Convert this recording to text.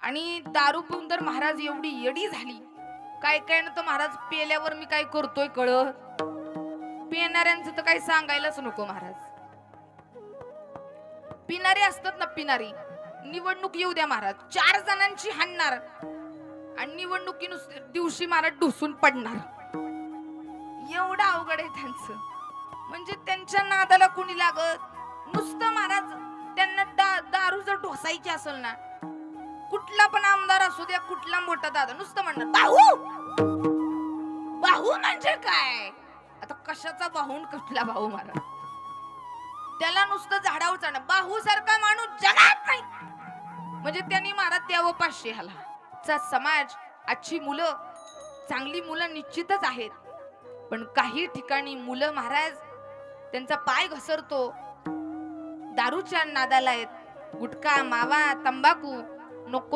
आणि दारू पिऊन तर महाराज एवढी येडी झाली. काय काय ना तर महाराज पेल्यावर मी काय करतोय कळत. पिणाऱ्यांचं तर काही सांगायलाच नको महाराज. पिणारे असतात ना पिणारी, निवडणूक येऊ द्या महाराज, 4 जणांची हाणणार आणि निवडणुकी दिवशी महाराज ढुसून पडणार. एवढं अवघड आहे त्यांचं. म्हणजे त्यांच्या नादाला कोणी लागत नुसतं महाराज. त्यांना दारू जर ढोसायची असेल ना, कुठला पण आमदार असू द्या, कुठला मोठा दादा, नुसतं म्हणणार बाहू. बाहू म्हणजे काय? आता कशाचा बाहून कुठला भाऊ महाराज? त्याला नुसतं झाडावर चढणं. बाहू सारखा माणूस जगात नाही. म्हणजे त्यांनी महाराज द्यावं 500 ह्याला. समाज, आजची मुलं, चांगली मुलं निश्चितच आहेत, पण काही ठिकाणी मुलं महाराज त्यांचा पाय घसरतो, दारूच्या नादाला आहेत. गुटखा, मावा, तंबाखू नको